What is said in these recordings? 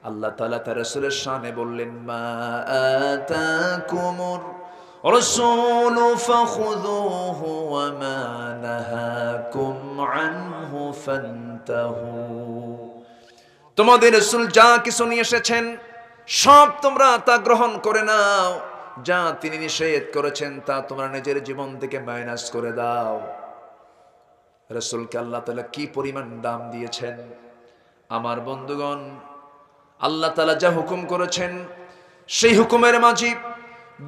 আল্লাহ তাআলা তার রাসূলের শানে বললেন, মা আতাকুমুর রাসূলু ফাখুযুহু ওয়া মা নাহাকুম আনহু ফান্তাহু। তোমাদের রাসূল যা কিছু নিয়ে এসেছেন সব তোমরা তা গ্রহণ করে নাও, যা তিনি নিষেধ করেছেন তা তোমরা নিজের জীবন থেকে মাইনাস করে দাও। রাসূলকে আল্লাহ তাআলা কি পরিমাণ দাম দিয়েছেন আমার বন্ধুগণ। আল্লাহ তাআলা যা হুকুম করেছেন সেই হুকুমের মাঝে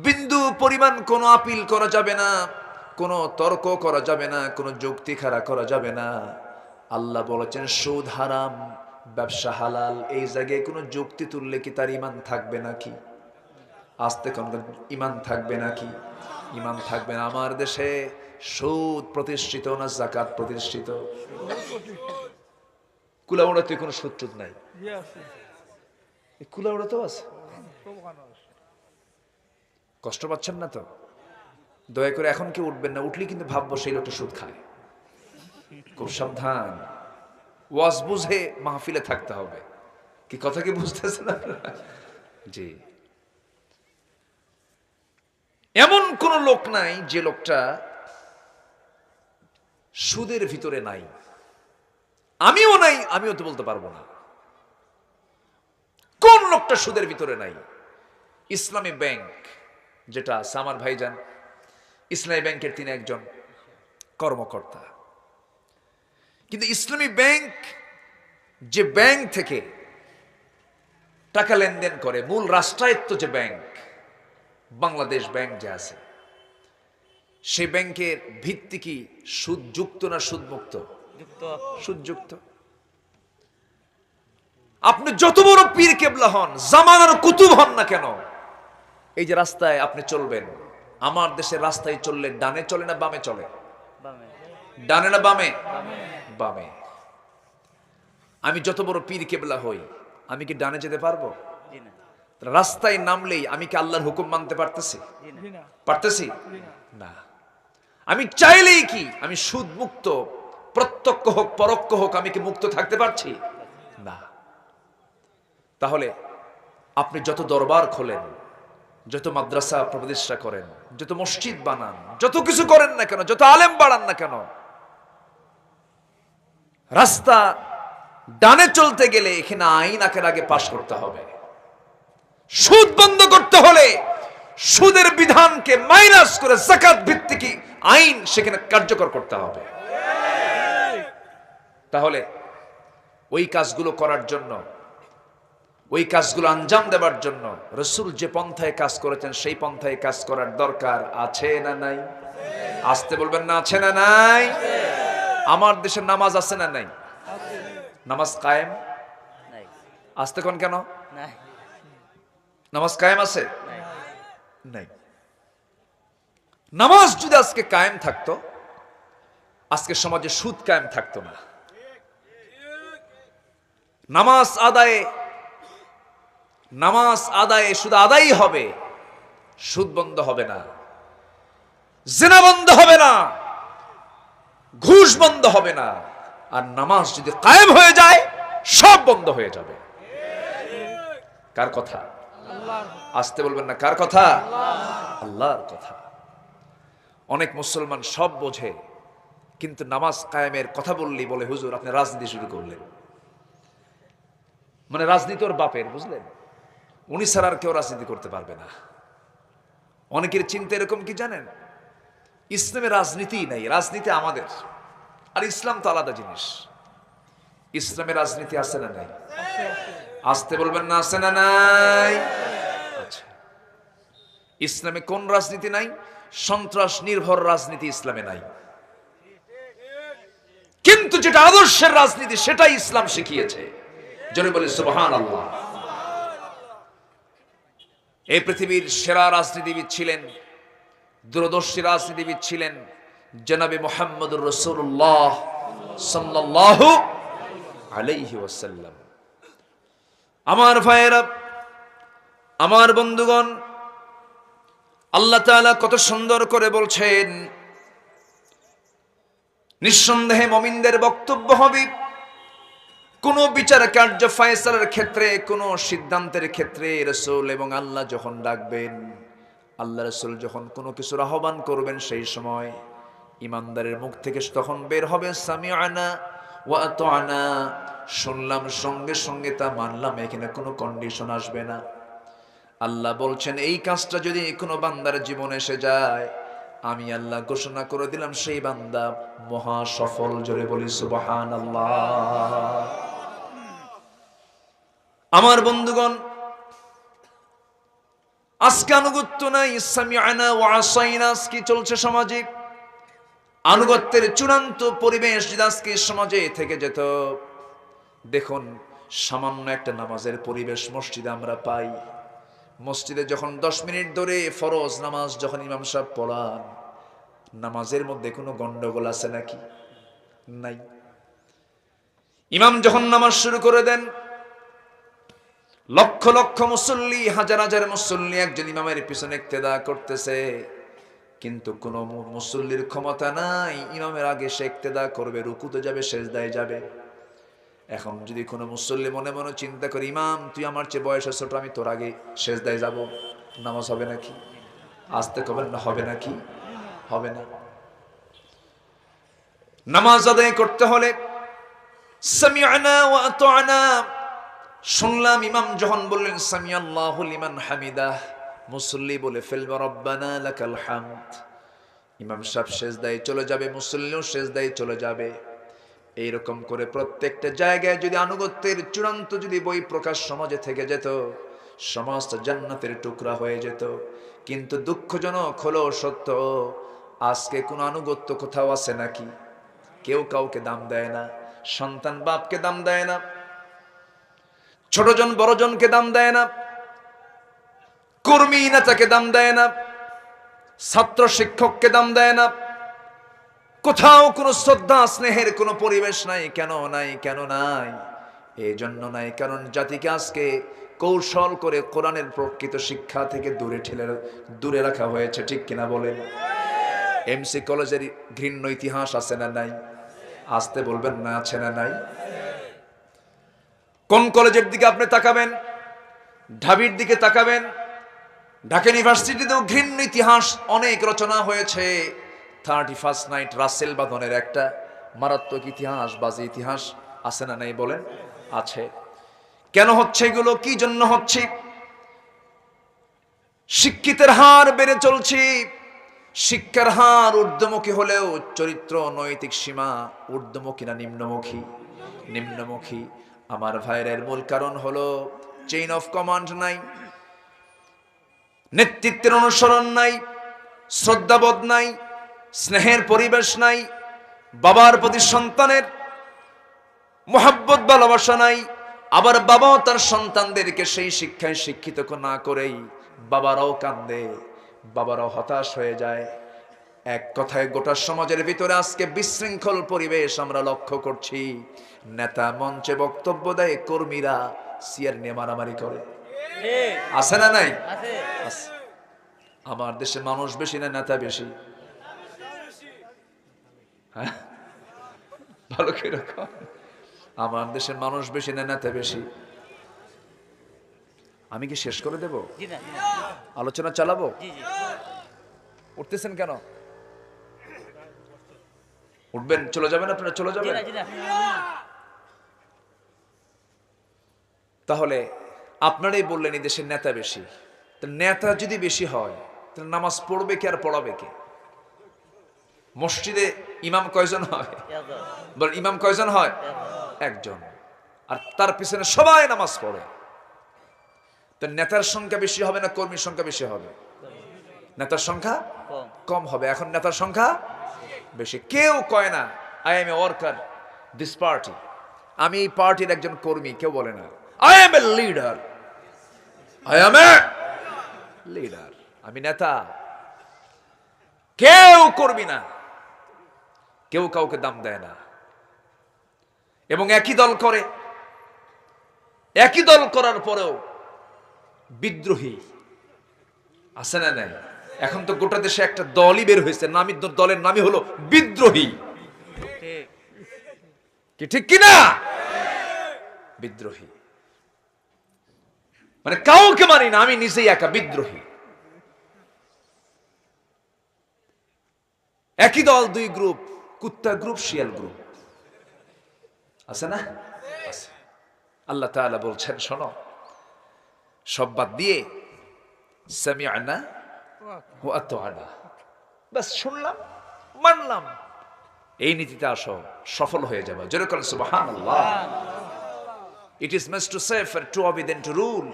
বিন্দু পরিমাণ কোনো আপিল করা যাবে না, কোনো তর্ক করা যাবে না, কোনো যুক্তি খাড়া করা যাবে না। আল্লাহ বলেছেন সুদ হারাম, ব্যবসা হালাল, এই জায়গায় কোনো যুক্তি তুললে কি তার ঈমান থাকবে নাকি? আস্তে কোন ঈমান থাকবে নাকি? ঈমান থাকবে না। আমার দেশে সুদ প্রতিষ্ঠিত না যাকাত প্রতিষ্ঠিত? কুলাউড়াতে কোনো সুদ টুদ নাই, কুলাউড়াতেও আছে। কষ্ট পাচ্ছেন না তো? দয়া করে এখন কেউ উঠবেন না, উঠলে কিন্তু ভাববো সেই লোকটা সুদ খায়। খুব সাবধান, ওয়াজ বুঝে মাহফিলে থাকতে হবে। কি কথা কি বুঝতেছেন আপনারা? জি, এমন কোন লোক নাই যে লোকটা সুদের ভিতরে নাই। আমিও নাই, আমিও তো বলতে পারবো না কোন লোকটা সুদের ভিতরে নাই। ইসলামী ব্যাংক যেটা আছে, আমার ভাইজান ইসলামী ব্যাংকের তিনি একজন কর্মকর্তা, কিন্তু ইসলামী ব্যাংক যে ব্যাংক থেকে টাকা লেনদেন করে, মূল রাষ্ট্রায়ত্ত যে ব্যাংক বাংলাদেশ ব্যাংক যে আছে, সেই ব্যাংকের ভিত্তি কি সুদযুক্ত না সুদমুক্ত? সুদযুক্ত। আপনি যত বড় পীর কেবলা হন, জামানার কুতুব হন না কেন, এই যে রাস্তায় আপনি চলবেন, আমার দেশের রাস্তায় চললে ডানে চলে না বামে চলে? ডানে না বামে? বামে। আমি যত বড় পীর কেবলা হই, আমি কি ডানে যেতে পারবো? রাস্তায় নামলেই আমি কি আল্লাহর হুকুম মানতে পারতেছি? পারতেছি না। আমি চাইলেই কি আমি সুদ মুক্ত, প্রত্যক্ষ হোক পরোক্ষ হোক, আমি কি মুক্ত থাকতে পারছি? না। তাহলে আপনি যত দরবার খোলেন, যত মাদ্রাসা প্রতিষ্ঠা করেন, যত মসজিদ বানান, যত কিছু করেন না কেন, যত আলেম বাড়ান না কেন, রাস্তা ডানে চলতে গেলে এখানে আইন আগে পাশ করতে হবে। সুদ বন্ধ করতে হলে সুদের বিধানকে মাইনাস করে যাকাত ভিত্তিক আইন সেখানে কার্যকর করতে হবে। তাহলে ওই কাজগুলো করার জন্য, ওই কাজগুলো আঞ্জাম দেবার জন্য রাসূল যে পন্থায় কাজ করেছেন সেই পন্থায় কাজ করার দরকার আছে না নাই? আসতে বলবেন না, আছে না নাই? আমার দেশের নামাজ আছে না নাই? নামাজ কায়েম আসতে কোন কেন? নামাজ কায়েম আছে নাই? নামাজ যদি আজকে কায়েম থাকতো, আজকে সমাজে সুদ কায়েম থাকতো না। নামাজ আদায়ে শুধু আদায়ই হবে, সুদ বন্ধ হবে না, জিনা বন্ধ হবে না, ঘুষ বন্ধ হবে না। আর নামাজ যদি কায়েম হয়ে যায়, সব বন্ধ হয়ে যাবে। কার কথা? আসতে বলবেন না, কার কথা? আল্লাহর কথা। অনেক মুসলমান সব বোঝে, কিন্তু নামাজ কায়েমের কথা বললেই বলে হুজুর আপনি রাজনীতি শুরু করলেন। মানে রাজনীতি ওর বাপের, বুঝলেন? উনি ছাড়া আর কেউ রাজনীতি করতে পারবে না। অনেকের চিন্তা এরকম কি জানেন, ইসলামে রাজনীতি নাই, রাজনীতি আমাদের, আর ইসলাম তো আলাদা জিনিস। ইসলামে রাজনীতি আছে না নাই? আসতে বলবেন না, আছে না নাই? আচ্ছা, ইসলামে কোন রাজনীতি নাই? সন্ত্রাস নির্ভর রাজনীতি ইসলামে নাই। কিন্তু যেটা আদর্শের রাজনীতি সেটাই ইসলাম শিখিয়েছে। জোরে বলি সুবহানাল্লাহ। এই পৃথিবীর সেরা রাজনীতিবিদ ছিলেন, দূরদর্শী রাজনীতিবিদ ছিলেন জনাবে মুহাম্মদুর রাসূলুল্লাহ সাল্লাল্লাহু আলাইহি ওয়াসাল্লাম। আমার ভাইয়েরা, আমার বন্ধুগণ, আল্লাহ তাআলা কত সুন্দর করে বলছেন, নিঃসন্দেহে মুমিনদের বক্তব্য হবে কোন বিচার কার্য ফয়সালার ক্ষেত্রে, কোন সিদ্ধান্তের ক্ষেত্রে রাসূল এবং আল্লাহ যখন ডাকবেন, আল্লাহ রাসূল যখন কোনো কিছুর আহ্বান করবেন, সেই সময় ইমানদারের মুখ থেকে তখন বের হবে সামিআনা ওয়া আতা'না, শুনলাম সঙ্গে সঙ্গে তা মানলাম, এখানে কোনো কন্ডিশন আসবে না। আল্লাহ বলছেন এই কাজটা যদি কোনো বান্দার জীবনে এসে যায়, আমি আল্লাহ ঘোষণা করে দিলাম সেই বান্দা মহা সফল। জোরে বলি সুবহানাল্লাহ। আমার বন্ধুগণ, আজকে আনুগত্য নাই, সামিআনা ওয়া আসাইনা কি চলছে সমাজে। আনুগত্যের চূড়ান্ত পরিবেশ যদি আজকে সমাজে থেকে যেত, দেখুন সামান্য একটা নামাজের পরিবেশ মসজিদে আমরা পাই। মসজিদে যখন 10 মিনিট ধরে ফরজ নামাজ যখন ইমাম সাহেব পড়ান, নামাজের মধ্যে কোনো গন্ডগোল আছে নাকি? নাই। ইমাম যখন নামাজ শুরু করে দেন, লক্ষ লক্ষ মুসল্লি, হাজার হাজার মুসল্লি একজন ইমামের পিছনে ইক্তেদা করতেছে, কিন্তু কোন মুসল্লির ক্ষমতা নাই ইমামের আগে সে ইক্তেদা করবে, রুকুতে যাবে, সেজদায় যাবে। এখন যদি কোনো মুসল্লি মনে মনে চিন্তা করে, ইমাম তুই আমার চেয়ে বয়সে ছোট, আমি তোর আগে সেজদায় যাব, নামাজ হবে নাকি? আসতে কবেন না, হবে নাকি? হবে না। নামাজ আদায় করতে হলে সামিআনা ওয়া আতা'না, শুনলাম ইমাম যখন বললেন সামিআল্লাহু লিমান হামিদাহ, মুসল্লি বলে ফেলবে রব্বানা লাকাল হামদ। ইমাম সাহেব সেজদায় চলে যাবে, মুসল্লিও সেজদায় চলে যাবে। এইরকম করে প্রত্যেকটা জায়গায় যদি আনুগত্যের চূড়ান্ত যদি বই প্রকাশ সমাজে থেকে যেত, সমস্ত জান্নাতের টুকরা হয়ে যেত। কিন্তু দুঃখজনক হলো সত্য, আজকে কোনো আনুগত্য কোথাও আছে নাকি? কেউ কাউকে দাম দেয় না। সন্তান বাপকে দাম দেয় না, ছোটজন বড়জনকে দাম দেয় না, কর্মী নেতাকে দাম দেয় না, ছাত্র শিক্ষককে দাম দেয় না। কোথাও কোনো শ্রদ্ধা স্নেহের কোনো পরিবেশ নাই। কেন নাই? কেন নাই? এই জন্য নাই কারণ জাতিকে আজকে কৌশল করে কোরআনের প্রকৃত শিক্ষা থেকে দূরে রাখা হয়েছে। ঠিক কিনা বলেন? এমসি কলেজের ঘৃণ্য ইতিহাস আছে না নাই? আসতে বলবেন না, আছে না নাই? কোন কলেজের দিকে আপনি তাকাবেন, ঢাবির দিকে তাকাবেন, ঢাকা ইউনিভার্সিটিতেও ঘৃণ্য ইতিহাস অনেক রচনা হয়েছে। 31st নাইট রাসেল বাঁধনের একটা মারাত্মক ইতিহাস, বাজে ইতিহাস আছে না নাই বলেন? আছে। কেন হচ্ছে এগুলো? কি জন্য হচ্ছে? শিক্ষিতের হার বেড়ে চলছে, শিক্ষার হার ঊর্ধ্বমুখী হলেও চরিত্র নৈতিক সীমা ঊর্ধ্বমুখী না নিম্নমুখী? নিম্নমুখী। আমার ভাইয়ের মূল কারণ হলো চেইন অফ কমান্ড নাই, নেতৃত্বের অনুসরণ নাই, শ্রদ্ধাবোধ নাই, স্নেহের পরিবেশ নাই, বাবার প্রতি সন্তানের মোহাব্বত ভালোবাসা নাই। আবার বাবাও তার সন্তানদেরকে সেই শিক্ষায় শিক্ষিত না করেই বাবারাও কান্দে, বাবারাও হতাশ হয়ে যায়। এক কথায় গোটা সমাজের ভিতরে আজকে বিশৃঙ্খল পরিবেশ আমরা লক্ষ্য করছি। নেতা মঞ্চে বক্তব্য দেয়, কর্মীরা চেয়ার নিয়ে মারামারি করে। আছে না নাই? আমার দেশে মানুষ বেশি না নেতা বেশি? হ্যাঁ, ভালো কিরকম? আমার দেশের মানুষ বেশি না নেতা বেশি? আমি কি শেষ করে দেব? আলোচনা চালাবো? উঠতেছেন কেন? উঠবেন? চলে যাবেন আপনারা? চলে যাবেন? তাহলে আপনারাই বললেন এই দেশের নেতা বেশি। নেতা যদি বেশি হয় তাহলে নামাজ পড়বে কে আর পড়াবে কে? মসজিদে ইমাম কয়জন হয়? বল, ইমাম কয়জন হয়? একজন। আর তার পিছনে সবাই নামাজ পড়ে। তো নেতার সংখ্যা বেশি হবে না কর্মীর সংখ্যা বেশি হবে? নেতার সংখ্যা কম হবে। এখন নেতার সংখ্যা বেশি। কেউ কয় না I M A worker this party, আমি এই পার্টির একজন কর্মী। কেউ বলে না I M a leader, I M a leader, আমি নেতা। কেউ কর্মী না, কেউ কাউকে দাম দেয় না। এবং একই দল করে, একই দল করার পরেও বিদ্রোহী আছে না নাই? এখন তো গোটা দেশে একটা দলই বের হয়েছে, নামি দলের নামই হলো বিদ্রোহী। কি ঠিক কিনা? বিদ্রোহী, মানে কাউকে মানি না, আমি নিজেই একা বিদ্রোহী। একই দল, দুই গ্রুপ, কুত্তা গ্রুপ, শিয়াল গ্রুপ, আছে না? আল্লাহ তাআলা বলছেন, শোনো, সব বাদ দিয়ে সামিআনা ওয়া আতা'না, বাস শুনলাম, মানলাম, এই নীতিতে আসো, সফল হয়ে যাবে। জোরে বলেন সুবহানাল্লাহ। It is must to safer to obey than to rule।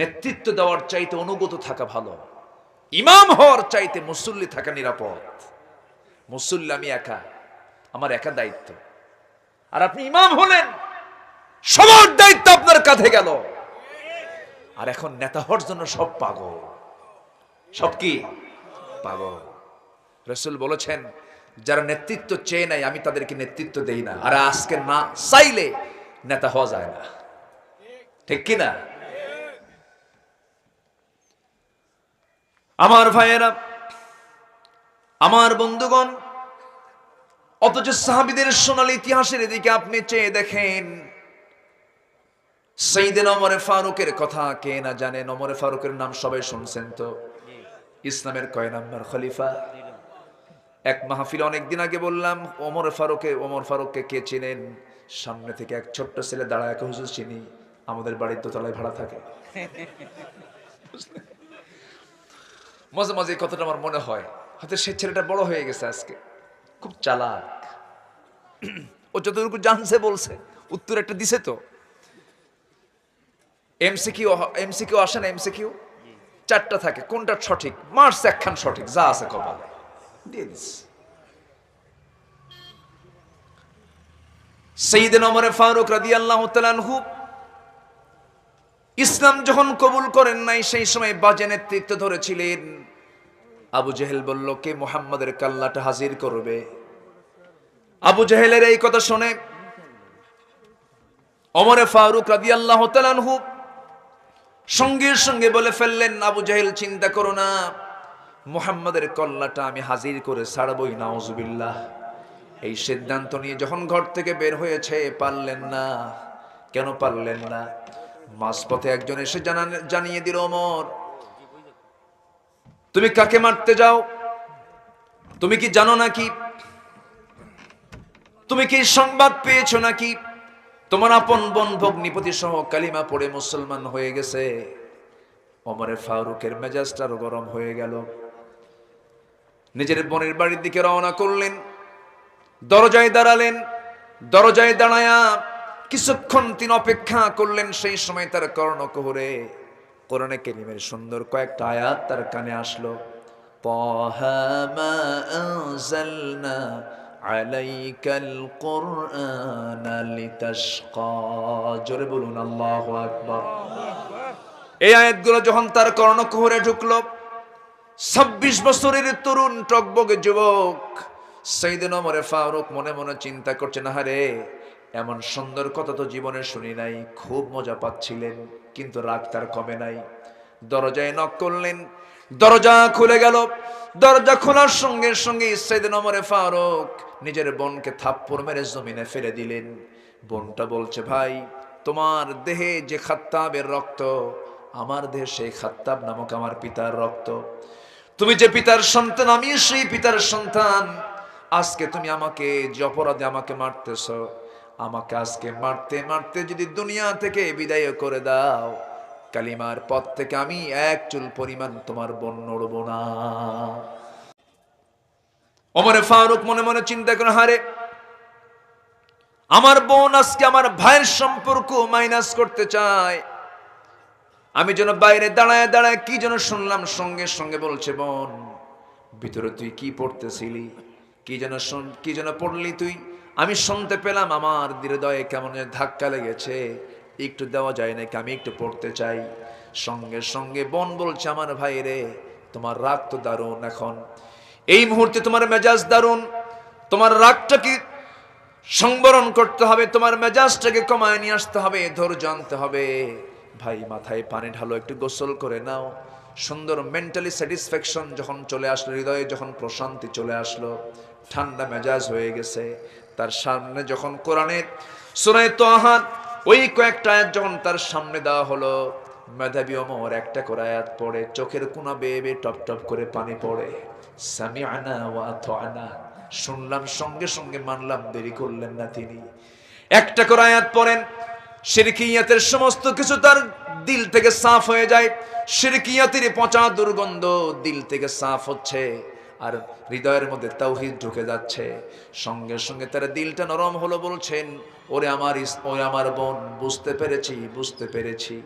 নেতৃত্ব দেওয়ার চাইতে অনুগত থাকা ভালো, ইমাম হওয়ার চাইতে মুসল্লি থাকা নিরাপদ। মুসল্লি আমি একা, আমার একা দায়িত্ব, আর আপনি ইমাম হলেন, সবার দায়িত্ব আপনার কাঁধে গেল। আর এখন নেতা হওয়ার জন্য সব পাগল, সব কি পাগল। রাসূল বলেছেন, যারা নেতৃত্ব চেয়ে নাই আমি তাদেরকে নেতৃত্ব দেই না, আর আজকে না চাইলে নেতা হওয়া যায় না, ঠিক কি না? আমার ভাইয়েরা, আমার বন্ধুগণ, অথচ সাহাবীদের সোনালী ইতিহাসের দিকে আপনি চেয়ে দেখেন। সাইয়েদনা ওমর ফারুকের কথা কে না জানেন? ওমর ফারুকের নাম সবাই শুনছেন তো, ইসলামের কয় নাম্বার খলিফা? এক মাহফিলে অনেকদিন আগে বললাম, ওমর ফারুককে কে চিনেন? সামনে থেকে এক ছোট্ট ছেলে দাঁড়ায়, হুজুর চিনি, আমাদের বাড়ির দোতলায় ভাড়া থাকে। মাঝে মাঝে এই কথাটা আমার মনে হয়, হয়তো সে ছেলেটা বড় হয়ে গেছে আজকে, খুব চালাক, ও যতটুকু জানছে বলছে, উত্তর একটা দিছে তো। এমসিকিউ আসে না? এমসিকিউ 4টা থাকে, কোনটা সঠিক? মার্কস একখান সঠিক, যা আছে কপালে দিয়ে দিস। সাইয়েদনা ওমর ফারুক রাদিয়াল্লাহু তাআলা আনহু ইসলাম যখন কবুল করেন নাই, সেই সময় বাজে নেতৃত্ব ধরেছিলেন। আবু জেহেল বলল, কে মুহাম্মাদের কাল্লাটা হাজির করবে? আবু জেহেলের এই কথা শুনে ওমর ফারুক রাদিয়াল্লাহু তাআলা আনহু সঙ্গে সঙ্গে বলে ফেললেন, আবু জেহেল চিন্তা করো না, মুহাম্মাদের কল্লাটা আমি হাজির করে ছাড়বই, নাউজুবিল্লাহ। এই সিদ্ধান্ত নিয়ে যখন ঘর থেকে বের হয়েছে, পারলেন না। কেন পারলেন না? মাঝপথে একজন এসে জানিয়ে দিল, ওমর, তুমি কাকে মারতে যাও? তুমি কি জানো নাকি? তুমি কি সংবাদ পেয়েছো নাকি তোমার আপন বোন ভগ্নিপতি সহ কালিমা পড়ে মুসলমান হয়ে গেছে? ওমর ফারুকের মেজাজটা আরো গরম হয়ে গেল। নিজের বোনের বাড়ির দিকে রওনা করলেন, দরজায় দাঁড়ালেন। দরজায় দাঁড়ায়া কিছুক্ষণ তিনি অপেক্ষা করলেন। সেই সময় তার কর্ণকুহরে কোরআনে কারীমের সুন্দর কয়েকটা আয়াত তার কানে আসলো। তাহা মা আনজালনা আলাইকাল কুরআনা লিতাশকা। জোরে বলুন আল্লাহু আকবার। এই আয়াতগুলো যখন তার কর্ণকুহরে ঢুকলো, 26 বছরের তরুণ টকবগে যুবক সাইয়েদনা ওমর ফারুক মনে মনে চিন্তা করছেন, আহারে, এমন সুন্দর কথা তো জীবনে শুনি নাই। খুব মজা পাচ্ছিলেন, কিন্তু রাগ তার কমে নাই। দরজায় নক করলেন, দরজা খুলে গেল। দরজা খোলার সঙ্গে সঙ্গে সাইয়েদনা ওমর ফারুক নিজের বোনকে থাপ্পড় মেরে জমিনে ফেলে দিলেন। বোনটা বলছে, ভাই, তোমার দেহে যে খাত্তাবের রক্ত, আমার দেহে সেই খাত্তাব নামক আমার পিতার রক্ত। তুমি যে পিতার সন্তান, আমি সেই পিতার সন্তান। আজকে তুমি আমাকে যে অপরাধে আমাকে মারতেছ, আমাকে আজকে মারতে মারতে যদি দুনিয়া থেকে বিদায় করে দাও, কালিমার পথ থেকে আমি এক চুল পরিমাণ তোমার বোন নড়ব না। ওমর ফারুক মনে মনে চিন্তা করে, হারে, আমার বোন আজকে আমার ভাইয়ের সম্পর্ক মাইনাস করতে চায়। আমি যেন বাইরে দাঁড়ায় দাঁড়ায় কি যেন শুনলাম, সঙ্গে সঙ্গে বলছে, বোন, ভিতরে তুই কি পড়তেছিলি? কি যেন পড়লি তুই? আমি শুনতে পেলাম, আমার হৃদয়ে কেমন ধাক্কা লেগেছে, একটু দেওয়া যায় নাকি? আমি একটু পড়তে চাই। সঙ্গে সঙ্গে বোন বলছে, আমার ভাই রে, তোমার রাগ তো দারুণ, এখন এই মুহূর্তে তোমার মেজাজ দারুণ, তোমার রাগটাকে সংবরণ করতে হবে, তোমার মেজাজটাকে কমায় নিয়ে আসতে হবে, ধৈর্য আনতে হবে। ভাই, মাথায় পানি ঢালো, একটু গোসল করে নাও। সুন্দর মেন্টালি স্যাটিসফ্যাকশন যখন চলে আসলো, হৃদয়ে যখন প্রশান্তি চলে আসলো, ঠান্ডা মেজাজ হয়ে গেছে। তার সামনে যখন কোরআনের সূরা তাহা ওই কয়েকটা আয়াত যখন তার সামনে দেওয়া হলো, মেধাবী ওমর একটা করে আয়াত পড়ে চোখের কোনা বেয়ে বেয়ে টপ টপ করে পানি পড়ে। সামিআনা ওয়া আতা'না, শুনলাম সঙ্গে সঙ্গে মানলাম, দেরি করলেন না তিনি। একটা করে আয়াত পড়েন, শিরকিয়াতের সমস্ত কিছু তার দিল থেকে সাফ হয়ে যায়। শিরকিয়াতের পচা দুর্গন্ধ দিল থেকে সাফ হচ্ছে, আর হৃদয়ের মধ্যে তাওহীদ ঢুকে যাচ্ছে। সঙ্গে সঙ্গে তার দিলটা নরম হলো, বলছেন ওরে আমার বোন, বুঝতে পেরেছি বুঝতে পেরেছি।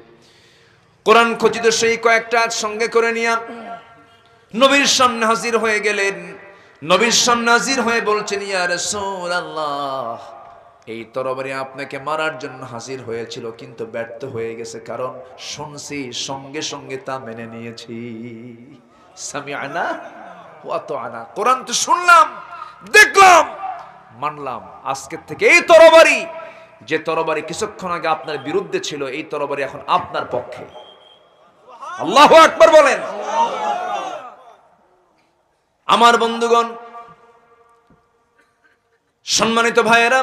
কোরআন খচিত সেই কয়েকটা সঙ্গে করে নিয়ে নবীর সামনে হাজির হয়ে গেলেন। নবীর সামনে হাজির হয়ে বলছেন, ইয়া রাসূলুল্লাহ, এই তরবারি আপনাকে মারার জন্য হাজির হয়েছিল, কিন্তু ব্যর্থ হয়ে গেছে, কারণ শুনছি সঙ্গে সঙ্গে তা মেনে নিয়েছি। সামিআনা ওয়া আতা'না, কোরআন তো শুনলাম, দেখলাম, মানলাম। আজকের থেকে এই তরবারি, যে তরবারি কিছুক্ষণ আগে আপনার বিরুদ্ধে ছিল, এই তরবারি এখন আপনার পক্ষে। আল্লাহু আকবার বলেন। আমার বন্ধুগণ, সম্মানিত ভাইয়েরা,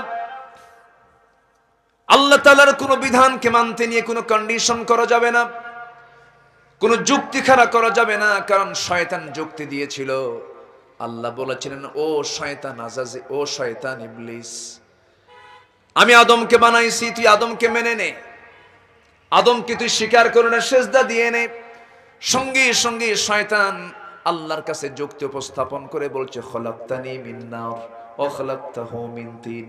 আল্লাহ তাআলার কোন বিধানকে মানতে নিয়ে কোনো কন্ডিশন করা যাবে না, কোনো যুক্তি খাড়া করা যাবে না, কারণ শয়তান যুক্তি দিয়েছিল। আল্লাহ বলেছিলেন, ও শয়তান আজাজি, ও শয়তান ইবলিস, আমি আদমকে বানাইছি, তুই আদমকে মেনে নে, আদমকে তুই স্বীকার করে না, সেজদা দিয়ে নে। সঙ্গে সঙ্গে শয়তান আল্লাহর কাছে যুক্তি উপস্থাপন করে বলছে, খলাকতানি মিন নার ওয়া খলাকতাহু মিন তিন,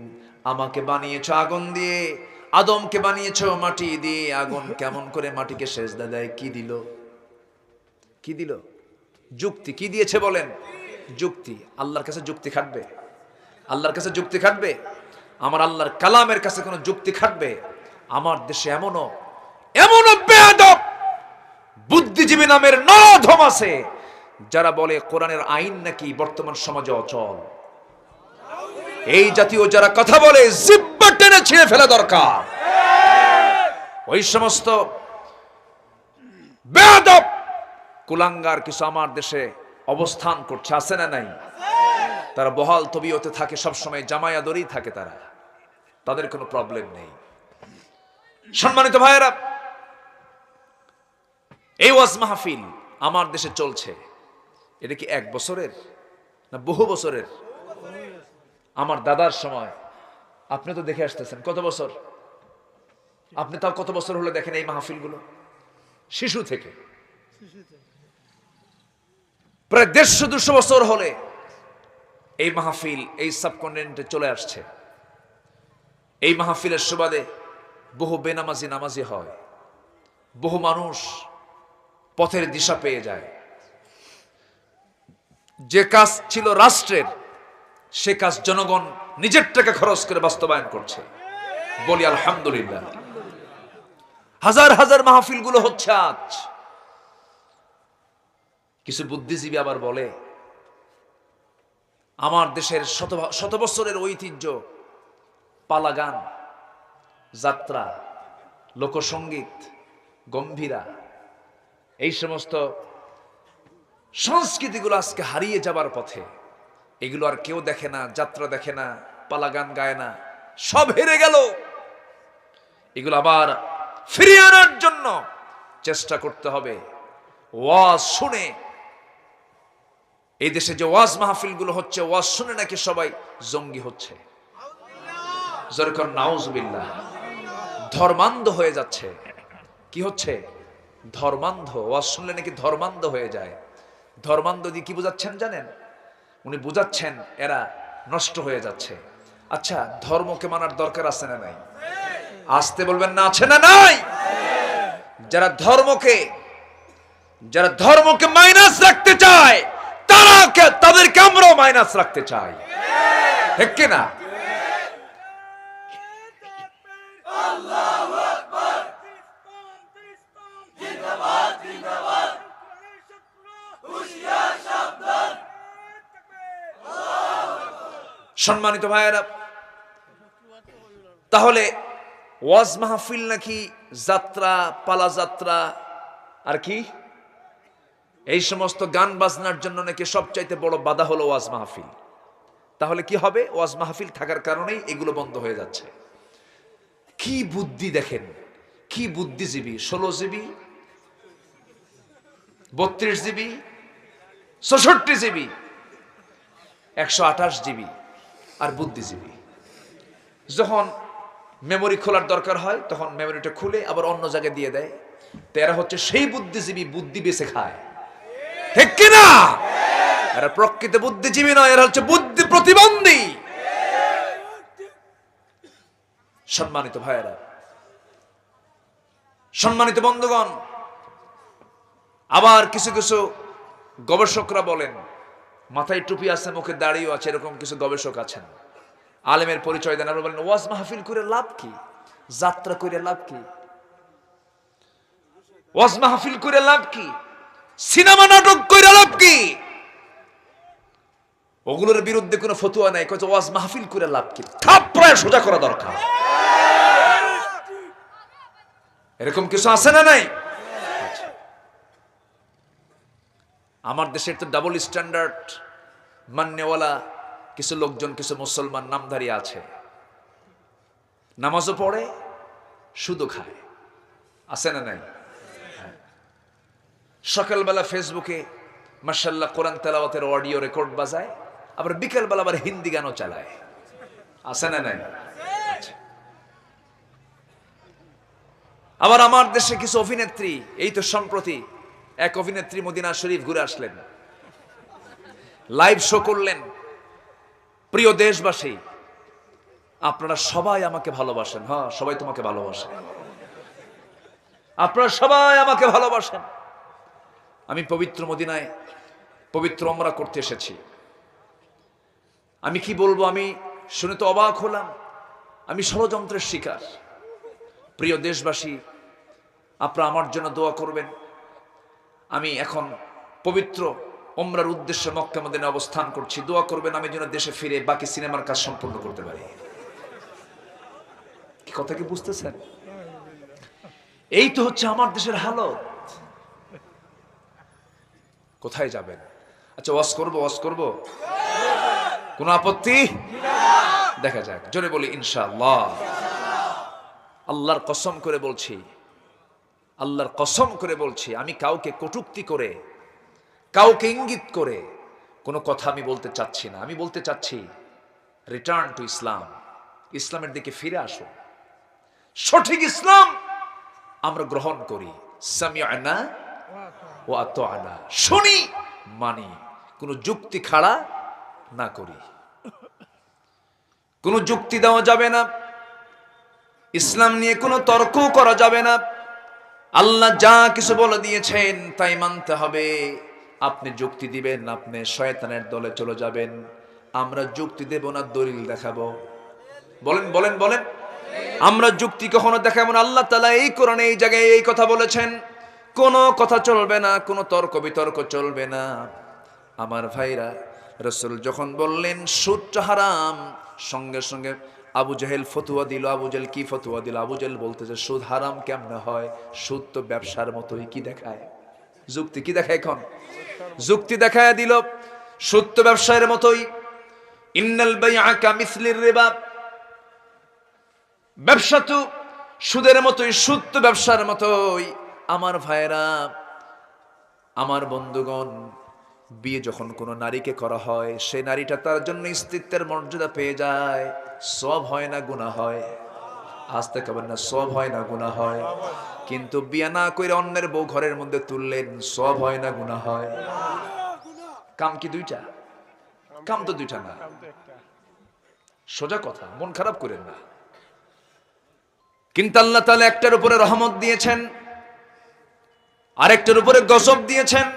আমাকে বানিয়েছো আগুন দিয়ে, আদমকে বানিয়েছো মাটি দিয়ে। আগুন কেমন করে মাটিকে সেজদা দেয়? কি দিল? কি দিল? যুক্তি। কি দিয়েছে বলেন? যুক্তি। আল্লাহর কাছে যুক্তি খাটবে? আল্লাহর কাছে যুক্তি খাটবে? আমার আল্লাহর কালামের কাছে কোনো যুক্তি খাটবে? আমার দেশে এমনও বেয়াদব বুদ্ধিজীবী নামের নরধম আছে, যারা বলে কোরআনের আইন নাকি বর্তমান সমাজে অচল। এই জাতীয় যারা কথা বলে, জিহ্বা টেনে ছিঁড়ে ফেলা দরকার। ওই সমস্ত বেয়াদব কুলাঙ্গার কিছু আমার দেশে অবস্থান করছে, আছে না নাই? তারা বহাল তবিয়তে থাকে, সবসময় জামায়াদরেই থাকে, তাদের কোনো প্রবলেম নেই। সম্মানিত ভাইয়েরা, এই ওয়াজ মাহফিল আমার দেশে চলছে, এটা কি 1 বছরের না বহু বছরের? আমার দাদার সময়, আপনি তো দেখে আসতেছেন কত বছর, আপনি তাও কত বছর হলে দেখেন এই মাহফিলগুলো? শিশু থেকে প্রায় 150-200 বছর হলে এই মাহফিল এই সাবকন্টিনেন্টে চলে আসছে। এই মাহফিলের সুবাদে বহু বেনামাজি নামাজি হয়, বহু মানুষ পথের দিশা পেয়ে যায়। যে কাজ ছিল রাষ্ট্রের, সে কাজ জনগণ নিজের টাকা খরচ করে বাস্তবায়ন করছে। বলি আলহামদুলিল্লাহ। হাজার হাজার মাহফিলগুলো হচ্ছে আজ। কিছু বুদ্ধিজীবী আবার বলে, আমার দেশের শত বছরের ঐতিহ্য, পালা গান, যাত্রা, লোকসঙ্গীত, গম্ভীরা, এই সমস্ত সংস্কৃতিগুলো আজকে হারিয়ে যাবার পথে। এগুলো আর কেউ দেখে না, যাত্রা দেখে না, পালা গান গায় না, সব হেরে গেল। এগুলো আবার ফিরিয়ে আনার জন্য চেষ্টা করতে হবে। ওয়াজ শুনে, এই দেশে যে ওয়াজ মাহফিলগুলো হচ্ছে, ওয়াজ শুনে নাকি সবাই জঙ্গি হচ্ছে। যেরকম নাউজুবিল্লাহ, ধর্মান্ধ হয়ে যাচ্ছে। কি হচ্ছে? ধর্মান্ধ। ওয়াজ শুনলে নাকি ধর্মান্ধ হয়ে যায়। ধর্মান্ধ দিয়ে কি বুঝাচ্ছেন জানেন? উনি বুঝাচ্ছেন এরা নষ্ট হয়ে যাচ্ছে। আচ্ছা, ধর্মকে মানার দরকার আছে না নাই? আসতে বলবেন না, আছে না নাই? যারা ধর্মকে মাইনাস রাখতে চায়, তাদেরকে আমরাও মাইনাস রাখতে চাই, ঠিক কিনা? সম্মানিত ভাইয়েরা, তাহলে ওয়াজ মাহফিল নাকি যাত্রা, পালা যাত্রা, আর কি এই সমস্ত গান বাজনার জন্য নাকি সবচাইতে বড় বাধা হলো ওয়াজ মাহফিল। তাহলে কি হবে? ওয়াজ মাহফিল থাকার কারণেই এগুলো বন্ধ হয়ে যাচ্ছে। কি বুদ্ধি দেখেন, কি বুদ্ধিজীবী! 16 জিবি, 32 জিবি, 64 জিবি, 128 জিবি, আর বুদ্ধিজীবী। যখন মেমোরি খোলার দরকার হয় তখন মেমোরিটা খুলে আবার অন্য জায়গায় দিয়ে দেয়। তো এরা হচ্ছে সেই বুদ্ধিজীবী, বুদ্ধি বেছে খায়, ঠিক কিনা? এরা প্রকৃত বুদ্ধিজীবী নয়, এরা হচ্ছে বুদ্ধি প্রতিবন্ধী। সম্মানিত ভাইয়েরা, সম্মানিত বন্ধুগণ, আবার কিছু কিছু গবেষকরা বলেন, মাথায় টুপি আছে, মুখে দাড়িও আছে, এরকম কিছু গবেষক আছেন, আলেমের পরিচয় দেন। আমরা বলেন ওয়াজ মাহফিল করে লাভ কি, যাত্রা করে লাভ কি, ওয়াজ মাহফিল করে লাভ কি, সিনেমা নাটক করে লাভ কি? ওগুলোর বিরুদ্ধে কোনো ফতোয়া নাই, কত ওয়াজ মাহফিল করে লাভ কি? থাপড়ায় সোজা করা দরকার। এরকম কিছু আছে না নাই? আমার দেশের তো ডাবল স্ট্যান্ডার্ড মান্যওয়ালা কিছু লোকজন, কিছু মুসলমান নামধারী আছে, নামাজও পড়ে, সুদও খায়, আছে না নাই? সকালবেলা ফেসবুকে মাশাআল্লাহ কোরআন তেলাওয়াতের অডিও রেকর্ড বাজায়, আবার বিকেলবেলা আবার হিন্দি গানও চালায়, আছে না নাই? আবার আমার দেশে কিছু অভিনেত্রী, এই তো সম্প্রতি এক অভিনেত্রী মদিনা শরীফ ঘুরে আসলেন, লাইভ শো করলেন। প্রিয় দেশবাসী, আপনারা সবাই আমাকে ভালোবাসেন, হ্যাঁ সবাই তোমাকে ভালোবাসেন, আপনারা সবাই আমাকে ভালোবাসেন। আমি পবিত্র মদিনায় পবিত্র উমরা করতে এসেছি। আমি কি বলবো, আমি শুনে তো অবাক হলাম, আমি ষড়যন্ত্রের শিকার। প্রিয় দেশবাসী, আপনারা আমার জন্য দোয়া করবেন। আমি এখন পবিত্র উমরার উদ্দেশ্যে মক্কা মদিনায় অবস্থান করছি, দোয়া করবেন আমি যেন দেশে ফিরে বাকি সিনেমার কাজ সম্পূর্ণ করতে পারি। কি কথা কি বুঝতেছেন? এই তো হচ্ছে আমার দেশের হালত। কোথায় যাবেন? আচ্ছা ওয়াজ করবো, ওয়াজ করবো, কোনো আপত্তি? দেখা যাক, জোরে বলি ইনশাআল্লাহ। আল্লাহর কসম করে বলছি, আল্লাহর কসম করে বলছি, আমি কাউকে কটূক্তি করে, কাউকে ইঙ্গিত করে কোনো কথা আমি বলতে চাচ্ছি না। আমি বলতে চাচ্ছি রিটার্ন টু ইসলাম, ইসলামের দিকে ফিরে আসো। সঠিক ইসলাম আমরা গ্রহণ করি, সামিআনা ওয়া আতা'না, শুনি মানি, কোনো যুক্তি খাড়া না করি, কোনো যুক্তি দেওয়া যাবে না, ইসলাম নিয়ে কোনো তর্ক করা যাবে না। আল্লাহ যা কিছু বলে দিয়েছেন তাই মানতে হবে। আপনি যুক্তি দিবেন, আপনি শয়তানের দলে চলে যাবেন। আমরা যুক্তি দেব না, দলিল দেখাবো। বলেন বলেন বলেন, আমরা যুক্তি কখনো দেখাবো না। আল্লাহ তাআলা এই কোরআনে এই জায়গায় এই কথা বলেছেন, কোনো কথা চলবে না, কোনো তর্ক বিতর্ক চলবে না। আমার ভাইরা, রাসূল যখন বললেন সুদটা হারাম, সঙ্গে সঙ্গে আবু জাহেল ফতোয়া দিল। আবু জাহেল কি ফতোয়া দিল? আবু জাহেল বলতেছে সুদ হারাম কেমনে হয়? সুদ তো ব্যবসার মতোই। কি দেখায়? যুক্তি কি দেখায়? এখন যুক্তি দেখায় দিল, সুদ তো ব্যবসার মতোই। ইন্নাল বাইআ কামিসলির রিবা, ব্যবসা তো সুদের মতোই, সুদ তো ব্যবসার মতোই। আমার ভাইরা, আমার বন্ধুগণ, বিয়ে যখন কোনো নারীকে করা হয়, সেই নারীটা তার জন্য স্ত্রীত্বের মর্যাদা পেয়ে যায়। সব হয় না, গুনাহ হয়। আস্তে কবেন না, সব হয় না, গুনাহ হয়। কিন্তু বিয়ে না করে অন্যের বউ ঘরের মধ্যে তুললেন, সব হয় না, গুনাহ হয়। কাম কি দুইটা? কাম তো দুইটা না, সোজা কথা, মন খারাপ করেন না। কিন্তু আল্লাহ তাআলা একটার উপরে রহমত দিয়েছেন, আরেকটার উপরে গজব দিয়েছেন।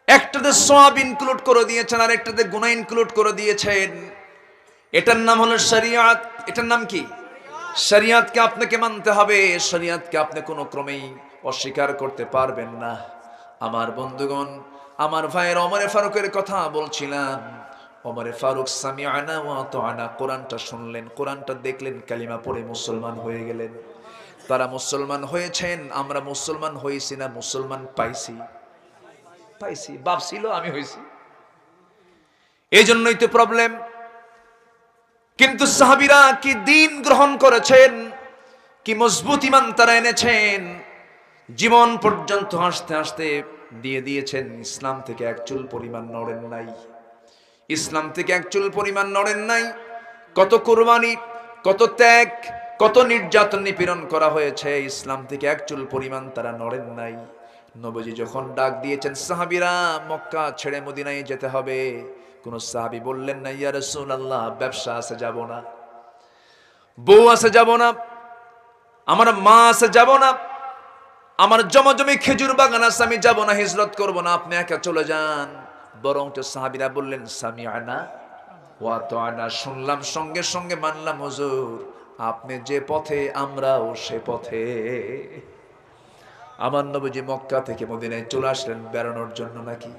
একটাতে সওয়াব ইনক্লুড করে দিয়েছেন, আর একটাতে গুনাহ ইনক্লুড করে দিয়েছেন। এটার নাম হলো শরিয়ত। এটার নাম কি? শরিয়তকে আপনাকে মানতে হবে, শরিয়তকে আপনি কোনো ক্রমেই অস্বীকার করতে পারবেন না। আমার বন্ধুগণ, আমার ভাইয়ের ওমরে ফারুকের কথা বলছিলাম। ওমরে ফারুক সামিআনা ওয়া আতা'না, কোরআনটা শুনলেন, কোরআনটা দেখলেন, কালিমা পড়ে মুসলমান হয়ে গেলেন। তারা মুসলমান হয়েছেন, আমরা মুসলমান হয়েছি না, মুসলমান পাইছি। পাইছি, বাপ ছিল, আমি হয়েছি, এই জন্যই তো প্রবলেম। কিন্তু সাহাবীরা কি দিন গ্রহণ করেছেন, কি মজবুত ঈমান তারা এনেছেন, জীবন পর্যন্ত হাসতে হাসতে দিয়ে দিয়েছেন। ইসলাম থেকে এক চুল পরিমাণ নড়েন নাই, ইসলাম থেকে এক চুল পরিমাণ নড়েন নাই। কত কুরবানি, কত ত্যাগ, কত নির্যাতন নিপীড়ন করা হয়েছে, ইসলাম থেকে এক চুল পরিমাণ তারা নড়েন নাই। নবীজি যখন ডাক দিয়েছেন সাহাবীরা মক্কা ছেড়ে মদিনায় যেতে হবে, কোন সাহাবী বললেন না ইয়া রাসূলুল্লাহ ব্যবসা আছে যাব না, বউ আছে যাব না, আমার মা আছে যাব না, আমার জমজমি খেজুর বাগান আছে আমি যাব না, হিজরত করব না, আপনি একা চলে যান। বরং তো সাহাবীরা বললেন সামিআনা ওয়া আতানা, শুনলাম সঙ্গে সঙ্গে মানলাম হুজুর, আপনি যে পথে আমরাও সে পথে। আমার নবীজি মক্কা থেকে মদিনায় চলে আসলেন বেড়ানোর জন্য নাকি?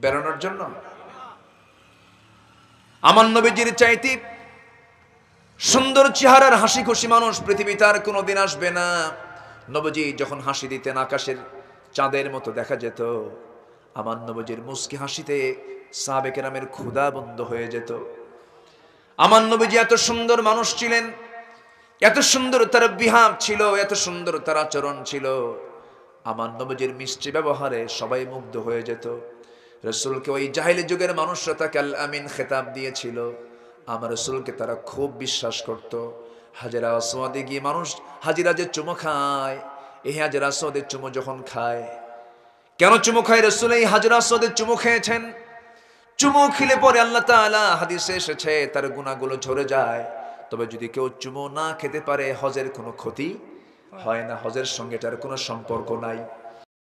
বেড়ানোর জন্য? আমার নবীজির চাইতে সুন্দর চেহারার হাসি খুশি মানুষ পৃথিবীতে আর কোনোদিন আসবে না। নবীজি যখন হাসি দিতেন আকাশের চাঁদের মতো দেখা যেত। আমার নবীজির মুস্কি হাসিতে সাহাবে কেরামের ক্ষুধা বন্ধ হয়ে যেত। আমার নবীজি এত সুন্দর মানুষ ছিলেন, এত সুন্দর তার বিহাব ছিল, এত সুন্দর তার আচরণ ছিল। আমার নবীজির মিষ্টি ব্যবহারে সবাই মুগ্ধ হয়ে যেত। রাসূলকে ওই জাহেলি যুগের মানুষরা তাকে আল আমিন খেতাব দিয়েছিল। আমার রাসূলকে তারা খুব বিশ্বাস করত। হাজরা আসওয়াদে গিয়ে মানুষ হাজিরা যে চুমো খায়, এই হাজরা আসওয়াদের চুমো যখন খায়, কেন চুমো খায় রাসূল? এই হাজরা আসওয়াদের চুমো খেয়েছেন, চুমো খেলে পরে আল্লাহ তাআলা হাদিসে এসেছে তার গুনাহগুলো ঝরে যায়। তবে যদি কেউ চুমো না খেতে পারে হজের কোনো ক্ষতি হয় না, হজের সঙ্গে তার কোনো সম্পর্ক নাই।